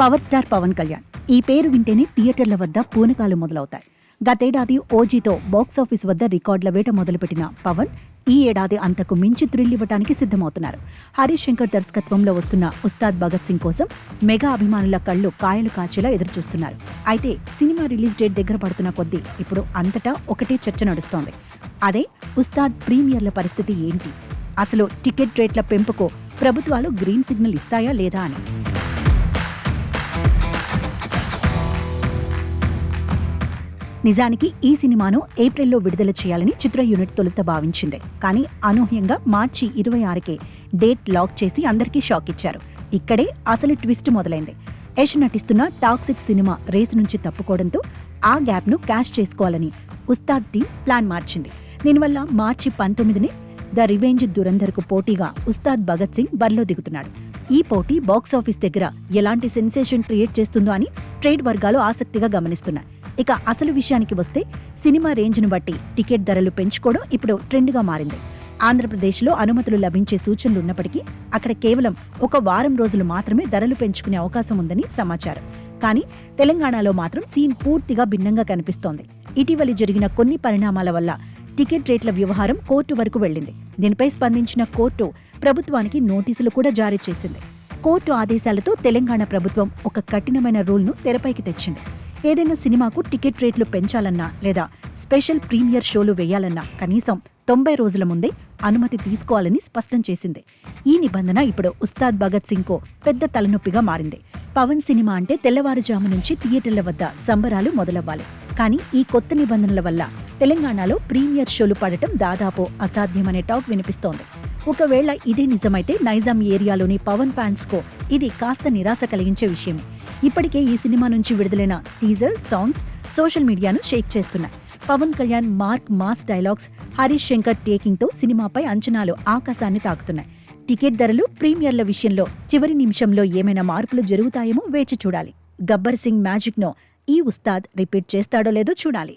Power star Pawan Kalyan. ఈ పేరు వింటేనే థియేటర్ల వద్ద పూనకాలు మొదలవుతాయి. గతేడాది ఓజీతో బాక్సాఫీస్ వద్ద రికార్డుల వేట మొదలుపెట్టిన పవన్ ఈ ఏడాది అంతకు మించి థ్రిల్ ఇవ్వడానికి సిద్ధమవుతున్నారు. హరీష్ శంకర్ దర్శకత్వంలో వస్తున్న ఉస్తాద్ భగత్ సింగ్ కోసం మెగా అభిమానుల కళ్లు కాయలు కాచేలా ఎదురుచూస్తున్నారు. అయితే సినిమా రిలీజ్ డేట్ దగ్గర పడుతున్న కొద్దీ ఇప్పుడు అంతటా ఒకటే చర్చ నడుస్తోంది. అదే ఉస్తాద్ ప్రీమియర్ల పరిస్థితి ఏంటి, అసలు టికెట్ రేట్ల పెంపుకు ప్రభుత్వాలు గ్రీన్ సిగ్నల్ ఇస్తాయా లేదా అని. నిజానికి ఈ సినిమాను ఏప్రిల్లో విడుదల చేయాలని చిత్ర యూనిట్ తొలుత భావించింది. కానీ అనూహ్యంగా మార్చి 26కే డేట్ లాక్ చేసి అందరికీ షాక్ ఇచ్చారు. ఇక్కడే అసలు ట్విస్ట్ మొదలైంది. యష్ నటిస్తున్న టాక్సిక్ సినిమా రేసు నుంచి తప్పుకోవడంతో ఆ గ్యాప్ను క్యాష్ చేసుకోవాలని ఉస్తాద్ టీం ప్లాన్ మార్చింది. దీనివల్ల మార్చి 19ని ద రివెంజ్ దురంధర్కు పోటీగా ఉస్తాద్ భగత్ సింగ్ బరిలో దిగుతున్నాడు. ఈ పోటీ బాక్సాఫీస్ దగ్గర ఎలాంటి సెన్సేషన్ క్రియేట్ చేస్తుందో అని ట్రేడ్ వర్గాలు ఆసక్తిగా గమనిస్తున్నాయి. ఇక అసలు విషయానికి వస్తే సినిమా రేంజ్ను బట్టి టికెట్ ధరలు పెంచుకోవడం ఇప్పుడు ట్రెండ్గా మారింది. ఆంధ్రప్రదేశ్లో అనుమతులు లభించే సూచనలు ఉన్నప్పటికీ అక్కడ కేవలం ఒక వారం రోజులు మాత్రమే ధరలు పెంచుకునే అవకాశం ఉందని సమాచారం. కానీ తెలంగాణలో మాత్రం సీన్ పూర్తిగా భిన్నంగా కనిపిస్తోంది. ఇటీవలి జరిగిన కొన్ని పరిణామాల వల్ల టికెట్ రేట్ల వ్యవహారం కోర్టు వరకు వెళ్లింది. దీనిపై స్పందించిన కోర్టు ప్రభుత్వానికి నోటీసులు కూడా జారీ చేసింది. కోర్టు ఆదేశాలతో తెలంగాణ ప్రభుత్వం ఒక కఠినమైన రూల్ను తెరపైకి తెచ్చింది. ఏదైనా సినిమాకు టికెట్ రేట్లు పెంచాలన్నా లేదా స్పెషల్ ప్రీమియర్ షోలు వేయాలన్నా కనీసం 90 రోజుల ముందే అనుమతి తీసుకోవాలని స్పష్టం చేసింది. ఈ నిబంధన ఇప్పుడు ఉస్తాద్ భగత్ సింగ్ కు పెద్ద తలనొప్పిగా మారింది. పవన్ సినిమా అంటే తెల్లవారుజాము నుంచి థియేటర్ల వద్ద సంబరాలు మొదలవ్వాలి. కానీ ఈ కొత్త నిబంధనల వల్ల తెలంగాణలో ప్రీమియర్ షోలు పడటం దాదాపు అసాధ్యమనే టాక్ వినిపిస్తోంది. ఒకవేళ ఇదే నిజమైతే నైజాం ఏరియాలోని పవన్ ఫ్యాన్స్ కు ఇది కాస్త నిరాశ కలిగించే విషయం. ఇప్పటికే ఈ సినిమా నుంచి విడుదలైన టీజర్, సాంగ్స్ సోషల్ మీడియాను షేక్ చేస్తున్నాయి. Pawan Kalyan mark mass dialogues, Harish Shankar taking తో సినిమాపై అంచనాలు ఆకాశాన్ని తాకుతున్నాయి. టికెట్ ధరలు, ప్రీమియర్ల విషయంలో చివరి నిమిషంలో ఏమైనా మార్పులు జరుగుతాయేమో వేచి చూడాలి. గబ్బర్ సింగ్ మ్యాజిక్ ను ఈ ఉస్తాద్ రిపీట్ చేస్తాడో లేదో చూడాలి.